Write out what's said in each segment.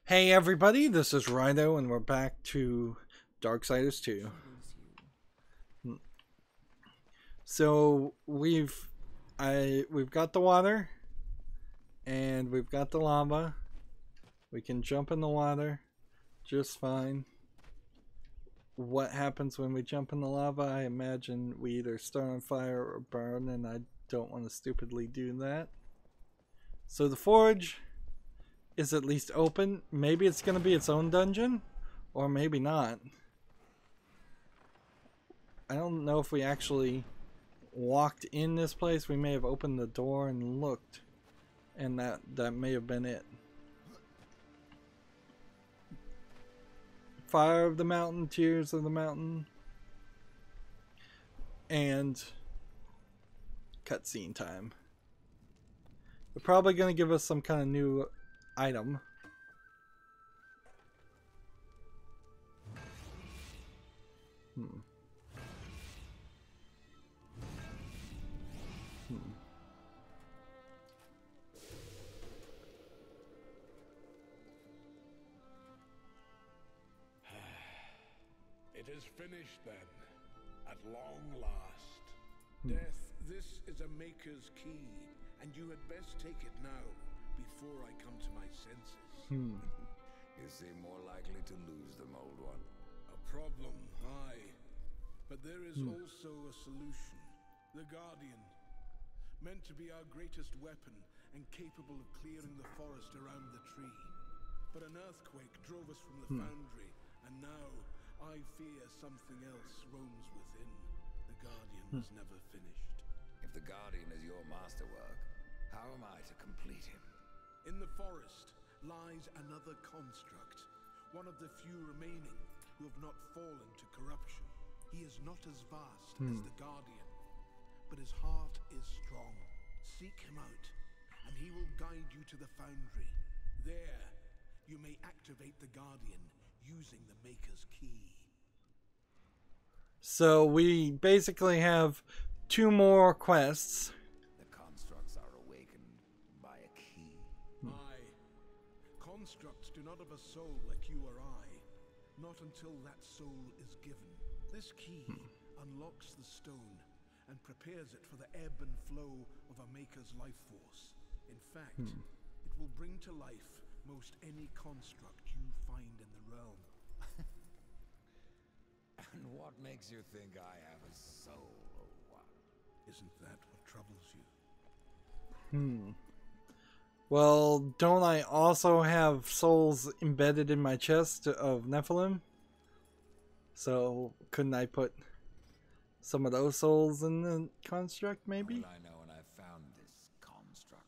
Hey everybody, this is Rydo and we're back to Darksiders 2. So we've got the water and we've got the lava. We can jump in the water just fine. What happens when we jump in the lava? I imagine we either start on fire or burn, and I don't want to stupidly do that. So the forge is at least open. Maybe it's going to be its own dungeon, or maybe not. I don't know if we actually walked in this place. We may have opened the door and looked, and that may have been it. Fire of the mountain, tears of the mountain, and cutscene time. They're probably going to give us some kind of new item. It is finished then, at long last. Death, this is a maker's key, and you had best take it now, before I come to my senses. You seem more likely to lose them, old one. A problem, aye. But there is also a solution. The Guardian. Meant to be our greatest weapon, and capable of clearing the forest around the tree. But an earthquake drove us from the foundry, and now I fear something else roams within. The Guardian was never finished. If the Guardian is your masterwork, how am I to complete him? In the forest lies another construct, one of the few remaining who have not fallen to corruption. He is not as vast as the Guardian, but his heart is strong. Seek him out, and he will guide you to the foundry. There, you may activate the Guardian using the Maker's Key. So we basically have 2 more quests. The constructs are awakened by a key. Aye. Constructs do not have a soul like you or I. Not until that soul is given. This key unlocks the stone and prepares it for the ebb and flow of a Maker's life force. In fact, it will bring to life most any construct you find in the realm. And what makes you think I have a soul, old one? Isn't that what troubles you? Well, don't I also have souls embedded in my chest of Nephilim? So couldn't I put some of those souls in the construct, maybe? Will I know when I've found this construct?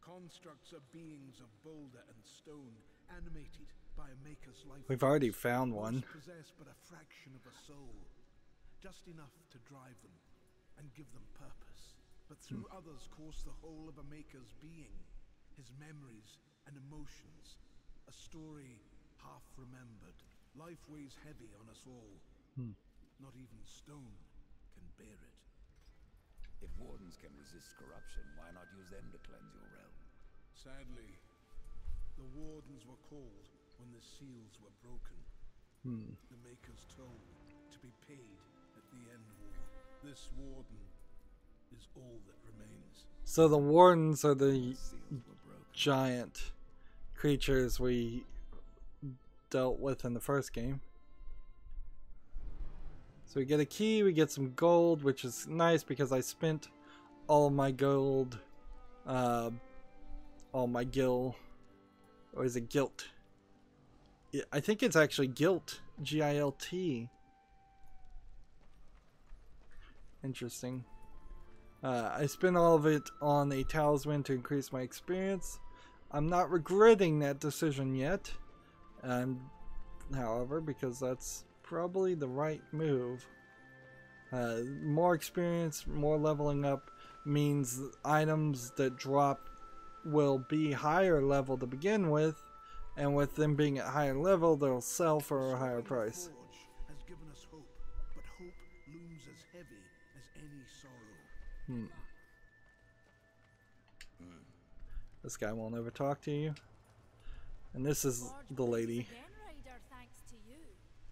Constructs are beings of boulder and stone, animated by a Maker's life. We've already found one. Most possess but a fraction of a soul, just enough to drive them and give them purpose. But through others course the whole of a Maker's being, his memories and emotions, a story half remembered. Life weighs heavy on us all. Not even stone can bear it. If wardens can resist corruption, why not use them to cleanse your realm? Sadly, the wardens were called when the seals were broken. The Maker's toll to be paid at the end war. This warden is all that remains. So the wardens are the Seals were broken. giant creatures we dealt with in the first game. So we get a key, we get some gold, which is nice because I spent all of my gold, all my gil, or is it gilt? I think it's actually gilt, G-I-L-T. Interesting. I spent all of it on a talisman to increase my experience. I'm not regretting that decision yet. However, because that's probably the right move. More experience, more leveling up means items that drop will be higher level to begin with, and with them being at higher level, they'll sell for a higher price. The forge has given us hope, but hope looms as heavy as any sorrow. This guy won't ever talk to you. And this is the lady. Again, Ryder, thanks to you.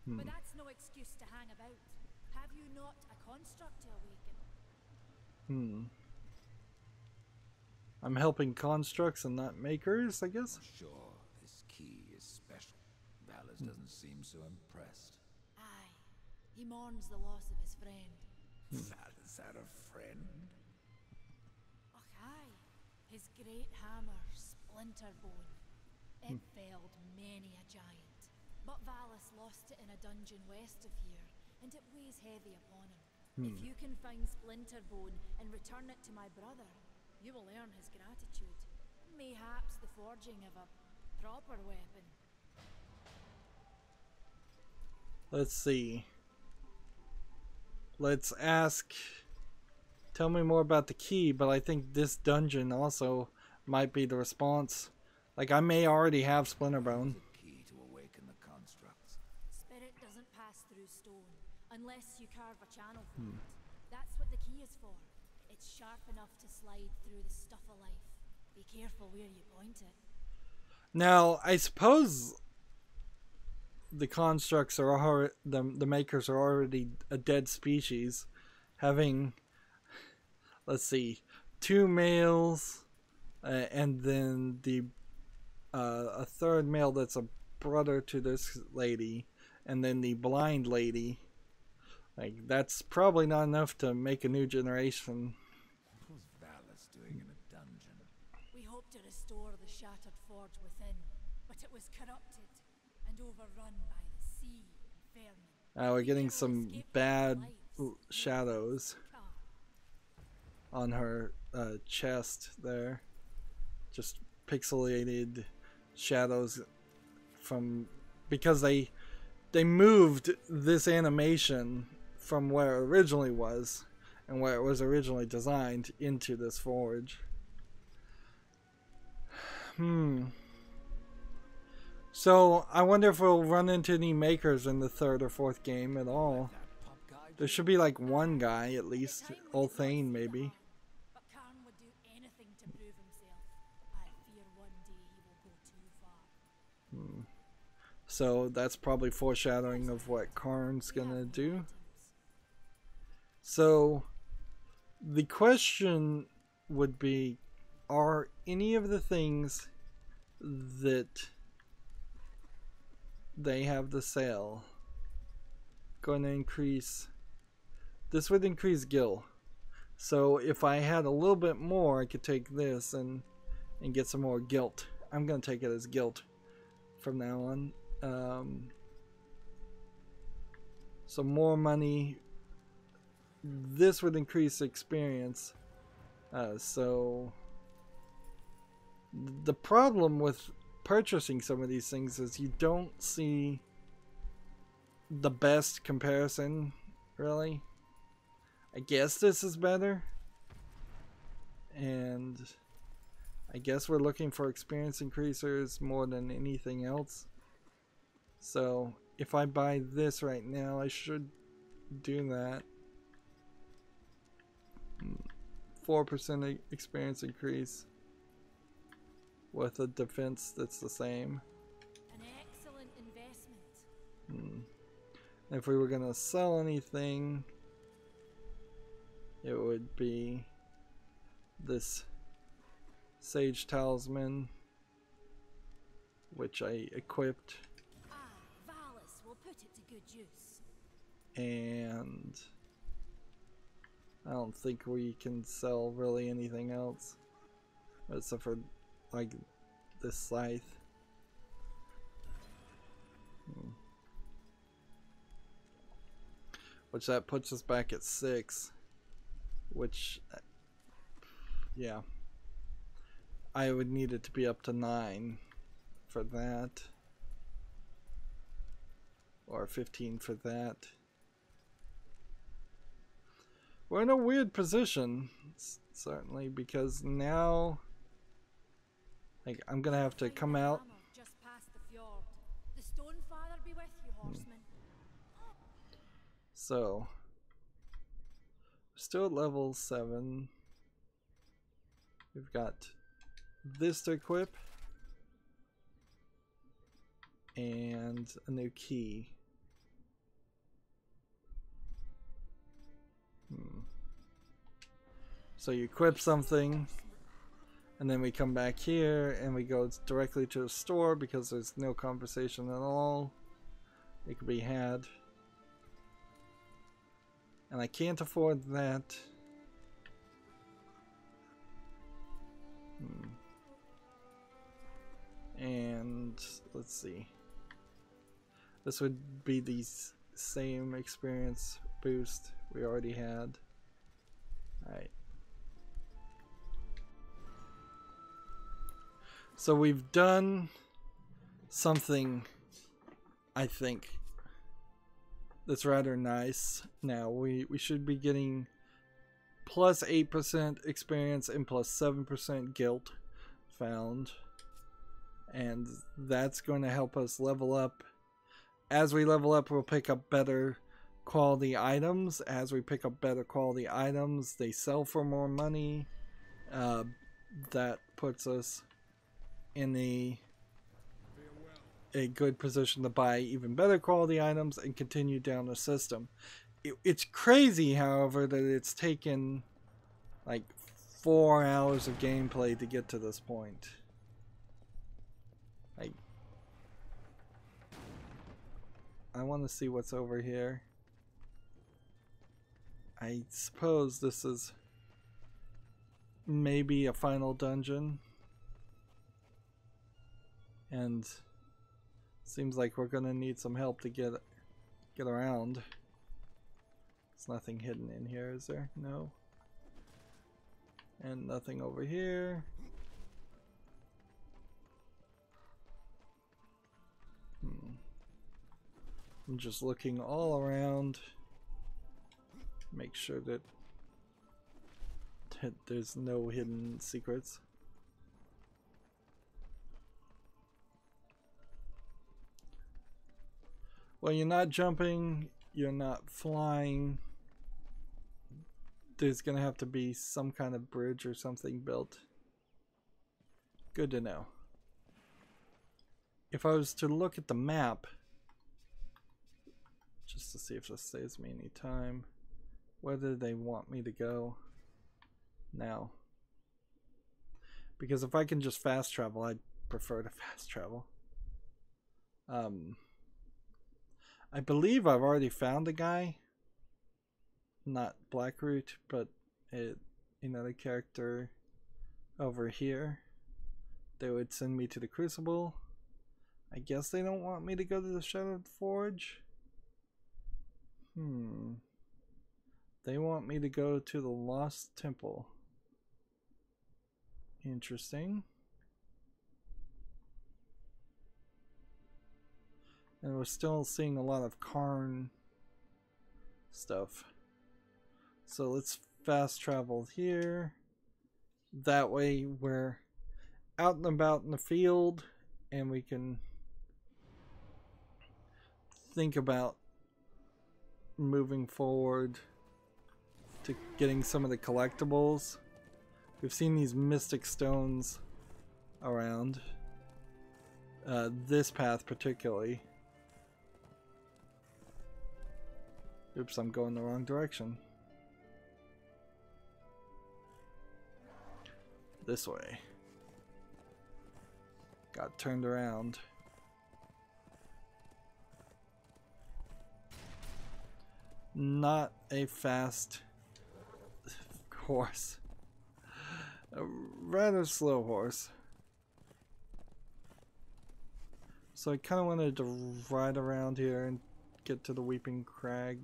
But that's no excuse to hang about. Have you not a construct to awaken? I'm helping constructs and not makers, I guess. Sure, this key is special. Valis doesn't seem so impressed. Aye, he mourns the loss of his friend. Valis had a friend? Och, aye, his great hammer, Splinterbone. It felled many a giant. But Valis lost it in a dungeon west of here, and it weighs heavy upon him. If you can find Splinterbone and return it to my brother, you will earn his gratitude. Mayhaps the forging of a proper weapon. Let's see. Let's ask. Tell me more about the key, but I think this dungeon also might be the response. Like, I may already have Splinterbone. The key to awaken the constructs. Spirit doesn't pass through stone unless you carve a channel for it. That's what the key is for. It's sharp enough to slide through the stuff of life. Be careful where you point it. Now, I suppose the constructs are the makers are already a dead species, having, let's see, 2 males, and then a third male that's a brother to this lady, and then the blind lady. Like, that's probably not enough to make a new generation. What was Valis doing in a dungeon? We hoped to restore the shattered forge within, but it was corrupted and overrun by the sea and vermin. We're getting some bad shadows on her chest there. Just pixelated shadows from, because they moved this animation from where it originally was and where it was originally designed into this forge. So I wonder if we'll run into any makers in the 3rd or 4th game at all. There should be like one guy at least. Old Thane maybe. But Karn would do anything to prove himself. I fear one day he will go too far. So that's probably foreshadowing of what Karn's gonna do. So the question would be, are any of the things that they have to sell going to increase? This would increase gil. So if I had a little bit more, I could take this and get some more guilt. I'm gonna take it as guilt from now on. So more money. This would increase experience. So the problem with purchasing some of these things is you don't see the best comparison, really. I guess this is better, and I guess we're looking for experience increasers more than anything else. So if I buy this right now, I should do that. 4% experience increase with a defense that's the same. An excellent investment. If we were gonna sell anything, it would be this Sage Talisman, which I equipped, Valis will put it to good use. and I don't think we can sell really anything else except for like this scythe. Which that puts us back at 6, which, yeah, I would need it to be up to 9 for that, or 15 for that. We're in a weird position, certainly, because now, like, I'm gonna have to come out. Just past the fjord. The Stone Father be with you, Horseman. So, still at level 7. We've got this to equip. and a new key. So you equip something, and then we come back here and we go directly to the store because there's no conversation at all it could be had. And I can't afford that. And let's see. This would be the same experience boost we already had. Alright. So we've done something, I think, that's rather nice. Now we should be getting plus 8% experience and plus 7% guilt found. And that's going to help us level up. As we level up, we'll pick up better quality items. As we pick up better quality items, they sell for more money. That puts us in a good position to buy even better quality items and continue down the system. It's crazy, however, that it's taken like 4 hours of gameplay to get to this point. Like, I want to see what's over here. I suppose this is maybe a final dungeon. And seems like we're gonna need some help to get around. There's nothing hidden in here, is there? No. And nothing over here. I'm just looking all around. Make sure that there's no hidden secrets. Well, you're not jumping, you're not flying. There's gonna have to be some kind of bridge or something built. Good to know. If I was to look at the map, just to see if this saves me any time, whether they want me to go now. Because if I can just fast travel, I'd prefer to fast travel. I believe I've already found a guy. Not Blackroot, but another character over here. They would send me to the Crucible. I guess they don't want me to go to the Shadowed Forge. They want me to go to the Lost Temple. Interesting. And we're still seeing a lot of Karn stuff. So let's fast travel here. That way we're out and about in the field and we can think about moving forward to getting some of the collectibles. We've seen these mystic stones around. This path particularly. Oops, I'm going the wrong direction. This way. Got turned around. Not a fast horse. A rather slow horse. So I kind of wanted to ride around here and get to the Weeping Crag.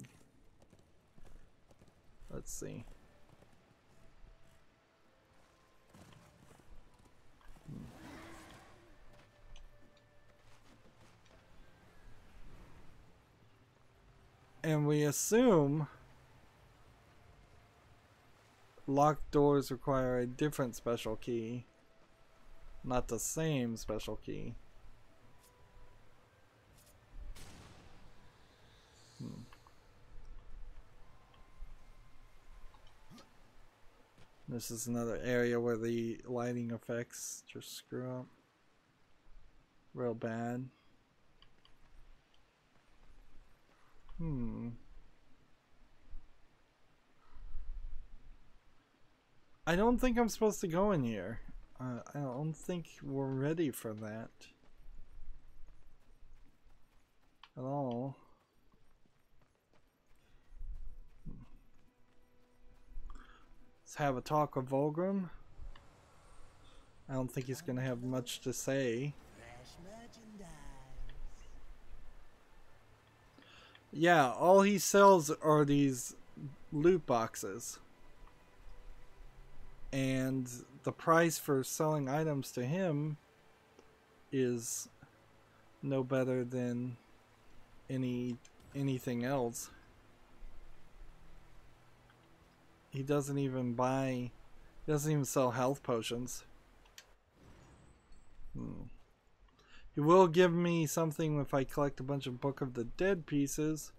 Let's see. And we assume locked doors require a different special key, not the same special key. This is another area where the lighting effects just screw up real bad. I don't think I'm supposed to go in here. I don't think we're ready for that at all. Let's have a talk with Volgrim. I don't think he's gonna have much to say. Yeah, all he sells are these loot boxes. And the price for selling items to him is no better than anything else. He doesn't even sell health potions. He will give me something if I collect a bunch of Book of the Dead pieces.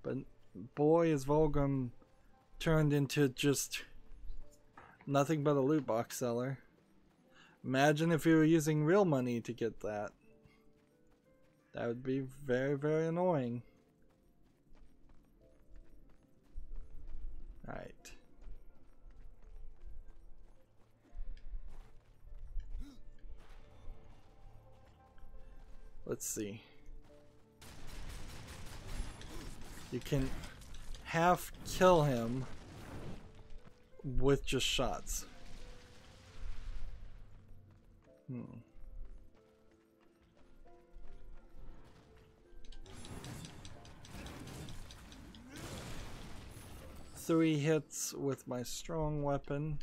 But boy, is Volgrim turned into just nothing but a loot box seller. Imagine if you were using real money to get that. That would be very, very annoying. Alright. Let's see. You can half kill him with just shots. 3 hits with my strong weapon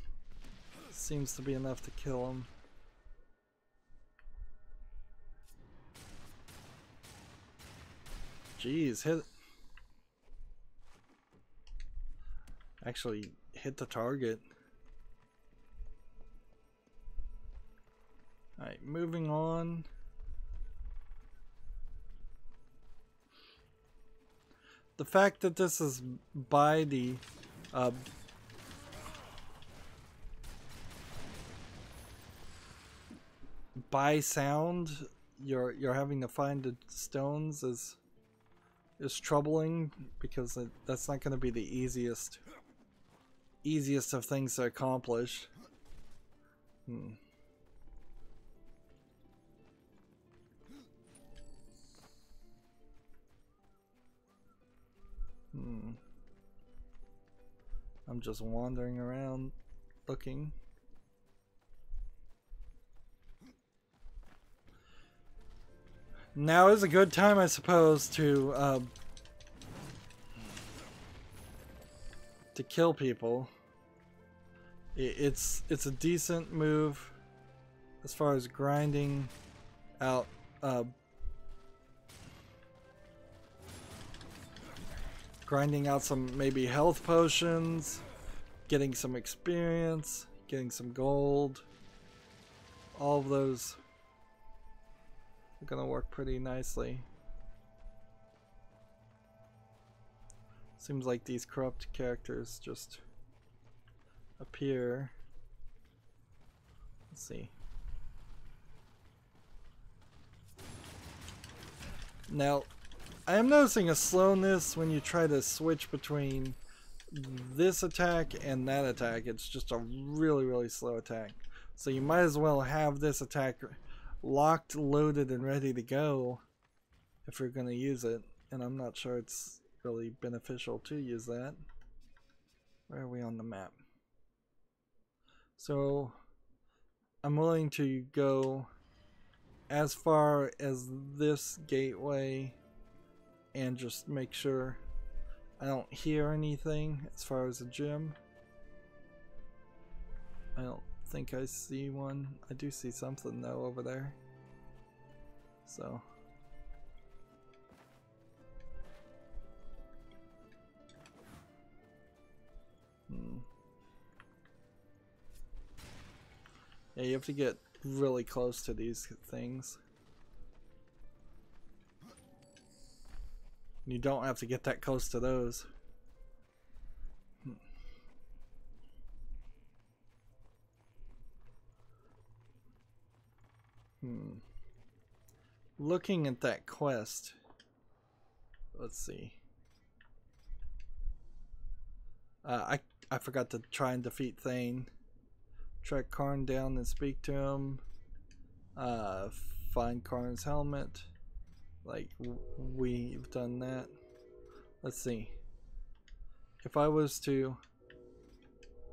seems to be enough to kill him. Jeez, actually hit the target. Alright, moving on. The fact that this is by the by sound, you're having to find the stones is troubling, because that's not going to be the easiest of things to accomplish. I'm just wandering around looking. Now is a good time, I suppose, to kill people. It's a decent move as far as grinding out some maybe health potions, getting some experience, getting some gold. All of those are gonna work pretty nicely. Seems like these corrupt characters just appear. Let's see. Now, I am noticing a slowness when you try to switch between this attack and that attack. It's just a really, really slow attack. So you might as well have this attack locked, loaded, and ready to go if you're going to use it. And I'm not sure it's really beneficial to use that. Where are we on the map? So I'm willing to go as far as this gateway and just make sure I don't hear anything as far as a gym. I don't think I see one. I do see something though over there. So yeah, you have to get really close to these things. You don't have to get that close to those. Looking at that quest, let's see. I forgot to try and defeat Thane. Track Karn down and speak to him. Find Karn's helmet. Like, we've done that. Let's see. If I was to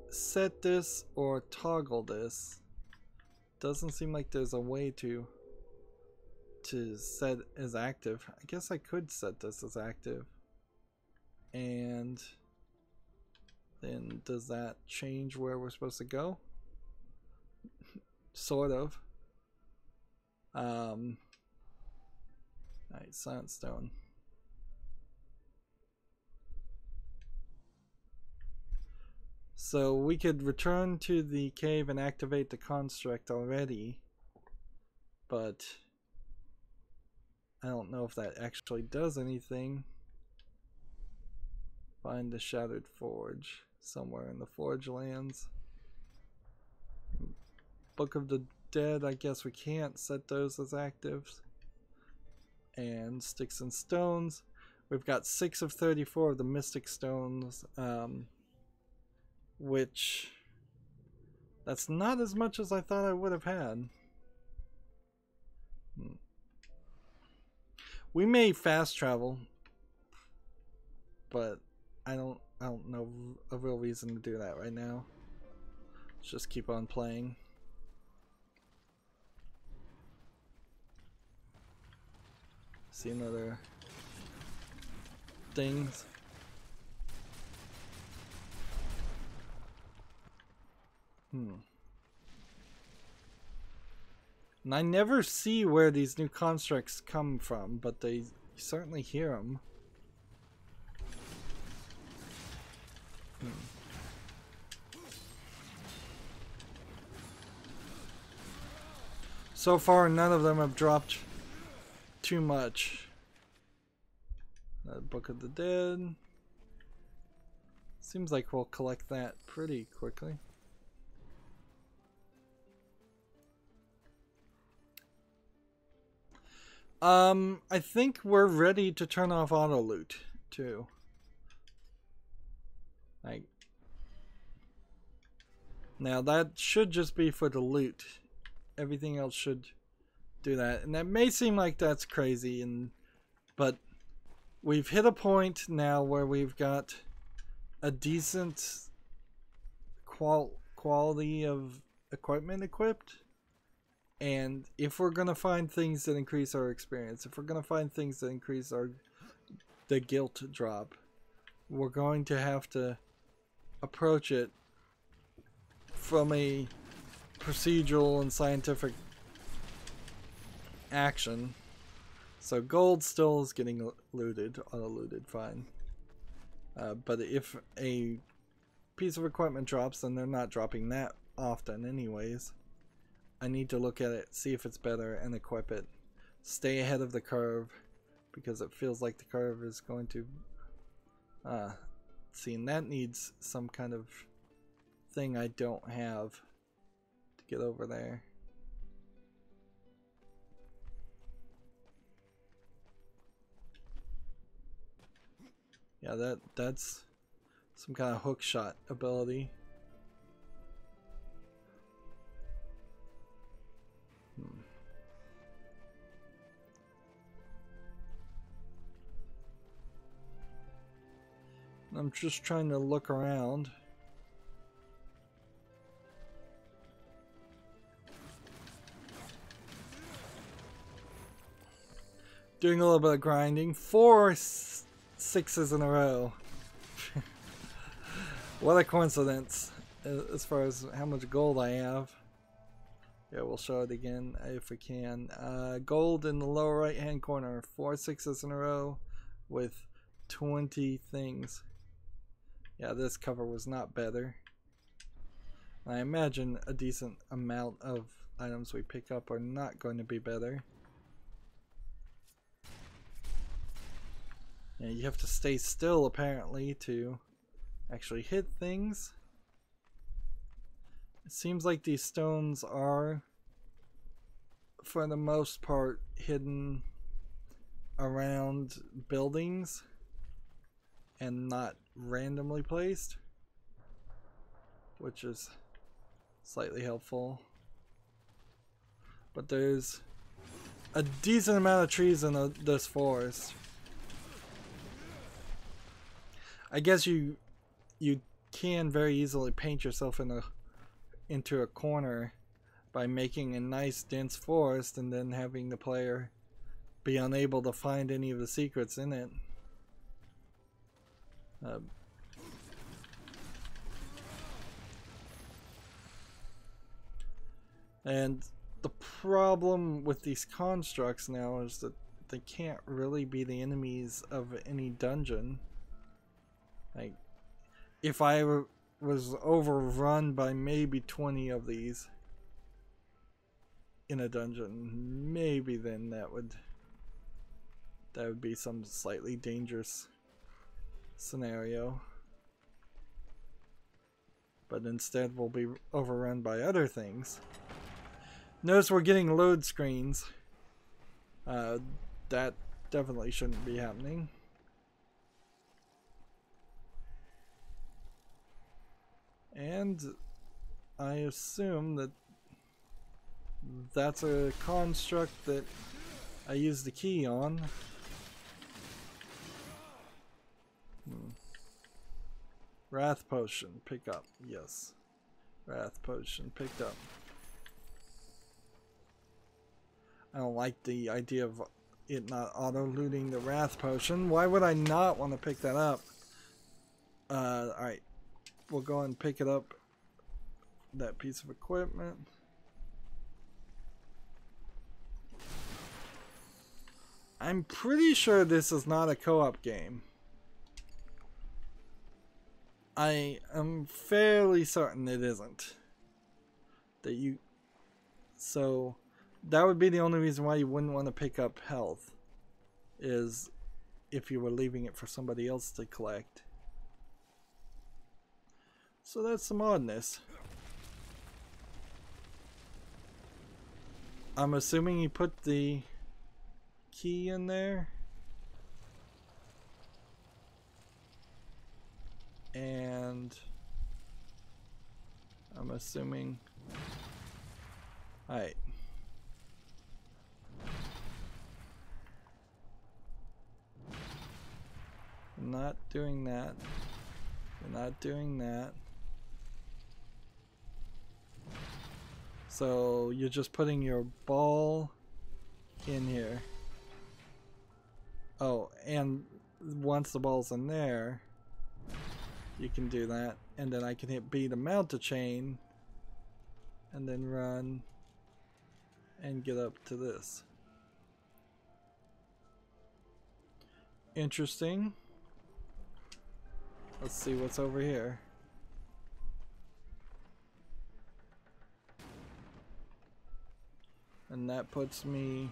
set this or toggle this, doesn't seem like there's a way to set as active. I guess I could set this as active. And then does that change where we're supposed to go? Sort of. Alright, Silent Stone. So we could return to the cave and activate the construct already, but I don't know if that actually does anything. Find the Shattered Forge somewhere in the Forge lands. Book of the Dead, I guess we can't set those as actives. And Sticks and Stones. We've got 6 of 34 of the Mystic Stones, which that's not as much as I thought I would have had. We may fast travel, but I don't know a real reason to do that right now. Let's just keep on playing. See another things. And I never see where these new constructs come from, but they certainly hear them. So far, none of them have dropped too much. Book of the Dead. Seems like we'll collect that pretty quickly. I think we're ready to turn off auto loot too. Like, now that should just be for the loot. Everything else should do that, and that may seem like that's crazy, but we've hit a point now where we've got a decent quality of equipment equipped. And if we're gonna find things that increase our experience, if we're gonna find things that increase the guilt drop, we're going to have to approach it from a procedural and scientific action. So gold still is getting looted, auto-looted, fine. But if a piece of equipment drops, then they're not dropping that often anyways. I need to look at it, see if it's better, and equip it. Stay ahead of the curve, because it feels like the curve is going to... see, and that needs some kind of thing I don't have to get over there. Yeah, that's some kind of hook shot ability. I'm just trying to look around. Doing a little bit of grinding. 4 6s in a row. What a coincidence as far as how much gold I have. Yeah, we'll show it again if we can. Gold in the lower right hand corner. 4 6s in a row with 20 things. Yeah, this cover was not better. I imagine a decent amount of items we pick up are not going to be better. Yeah, you have to stay still apparently to actually hit things. It seems like these stones are, for the most part, hidden around buildings and not randomly placed, which is slightly helpful. But there's a decent amount of trees in this forest. I guess you can very easily paint yourself into a corner by making a nice dense forest and then having the player be unable to find any of the secrets in it. And the problem with these constructs now is that they can't really be the enemies of any dungeon. Like, if I was overrun by maybe 20 of these in a dungeon, maybe then that would be some slightly dangerous scenario. But instead we'll be overrun by other things. Notice we're getting load screens. That definitely shouldn't be happening. And I assume that that's a construct that I used the key on. Wrath potion, pick up. Yes. Wrath potion, picked up. I don't like the idea of it not auto-looting the Wrath potion. Why would I not want to pick that up? Alright. We'll go and pick it up. That piece of equipment. I'm pretty sure this is not a co-op game. I am fairly certain it isn't. So that would be the only reason why you wouldn't want to pick up health, is if you were leaving it for somebody else to collect. So that's some oddness. I'm assuming you put the key in there. And I'm assuming... Alright. I'm not doing that. You're not doing that. So you're just putting your ball in here. Oh, and once the ball's in there, you can do that. And then I can hit B to mount the chain, and then run and get up to this. Interesting. Let's see what's over here. And that puts me...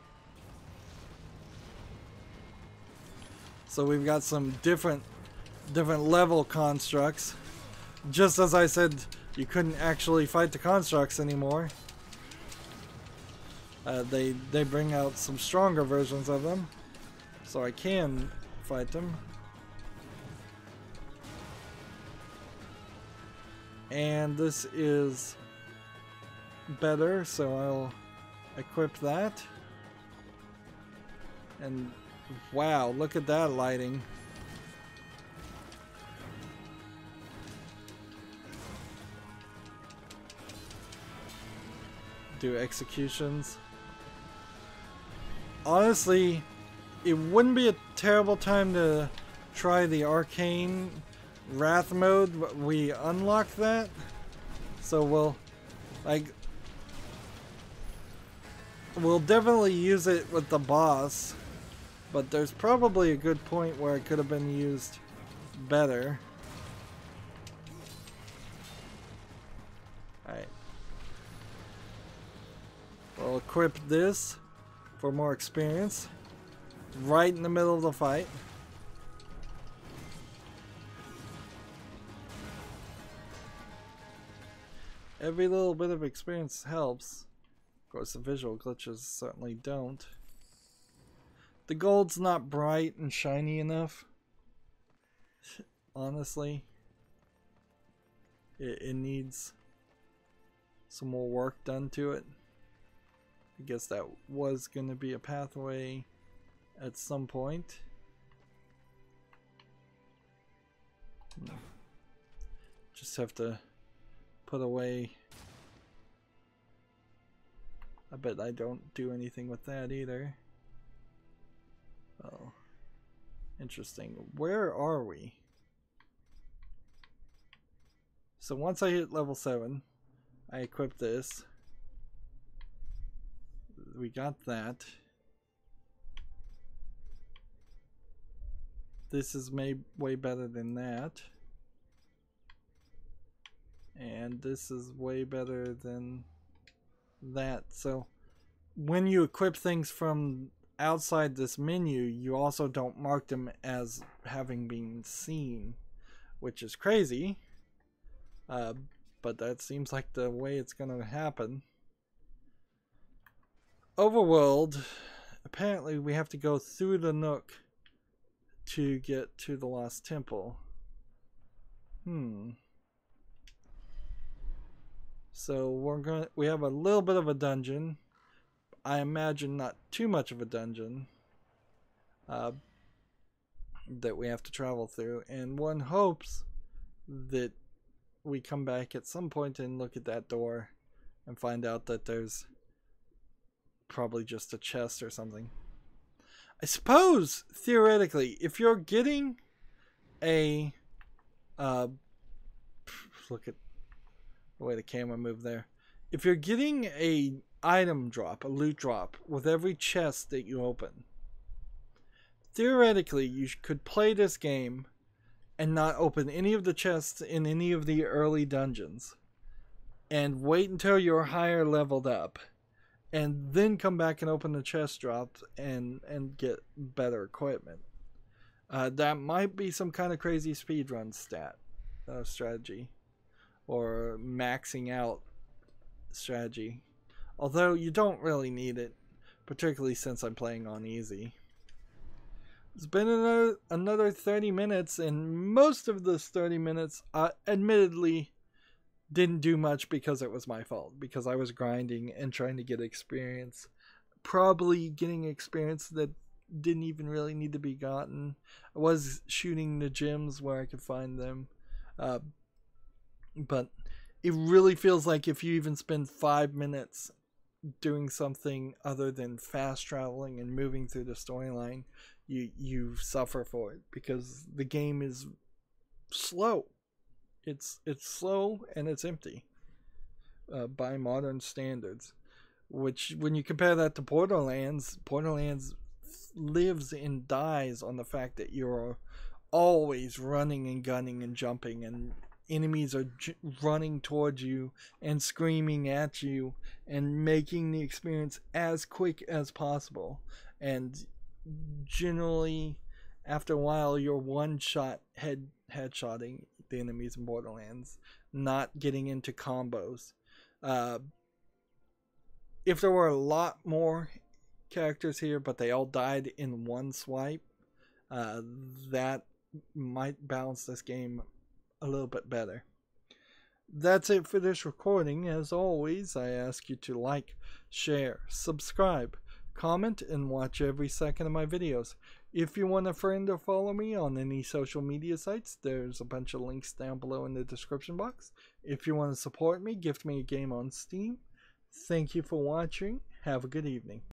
So we've got some different level constructs. Just as I said, you couldn't actually fight the constructs anymore. They bring out some stronger versions of them, so I can fight them. And this is better, so I'll equip that. And wow, look at that lighting. Do executions. Honestly, it wouldn't be a terrible time to try the arcane wrath mode, but we unlocked that. So we'll definitely use it with the boss, but there's probably a good point where it could have been used better. Alright. We'll equip this for more experience right in the middle of the fight. Every little bit of experience helps. Of course, the visual glitches certainly don't. The gold's not bright and shiny enough. Honestly. It needs some more work done to it. I guess that was going to be a pathway at some point. Just have to put away. I bet I don't do anything with that either. Oh, interesting. Where are we? So once I hit level 7, I equip this. We got that. This is made way better than that. And this is way better than that. So when you equip things from outside this menu, you also don't mark them as having been seen, which is crazy. But that seems like the way it's going to happen. Overworld, apparently we have to go through the Nook to get to the Lost Temple. So we have a little bit of a dungeon. I imagine not too much of a dungeon that we have to travel through, and one hopes that we come back at some point and look at that door and find out that there's probably just a chest or something. I suppose theoretically, if you're getting a look at the way the camera moved there. If you're getting a item drop, a loot drop with every chest that you open, theoretically you could play this game and not open any of the chests in any of the early dungeons and wait until you're higher leveled up and then come back and open the chest drops and get better equipment. That might be some kind of crazy speedrun strategy or maxing out strategy, although you don't really need it, particularly since I'm playing on easy. It's been another 30 minutes, and most of those 30 minutes admittedly didn't do much because it was my fault, because I was grinding and trying to get experience, probably getting experience that didn't even really need to be gotten. I was shooting the gems where I could find them, but it really feels like if you even spend 5 minutes doing something other than fast traveling and moving through the storyline, you suffer for it, because the game is slow. It's slow and it's empty by modern standards, which when you compare that to Borderlands lives and dies on the fact that you're always running and gunning and jumping, and enemies are running towards you and screaming at you and making the experience as quick as possible. And generally, after a while, you're one-shot headshotting the enemies in Borderlands, not getting into combos. If there were a lot more characters here, but they all died in one swipe, that might balance this game a little bit better. That's it for this recording. As always, I ask you to like, share, subscribe, comment, and watch every second of my videos. If you want a friend or follow me on any social media sites, there's a bunch of links down below in the description box. If you want to support me, gift me a game on Steam. Thank you for watching. Have a good evening.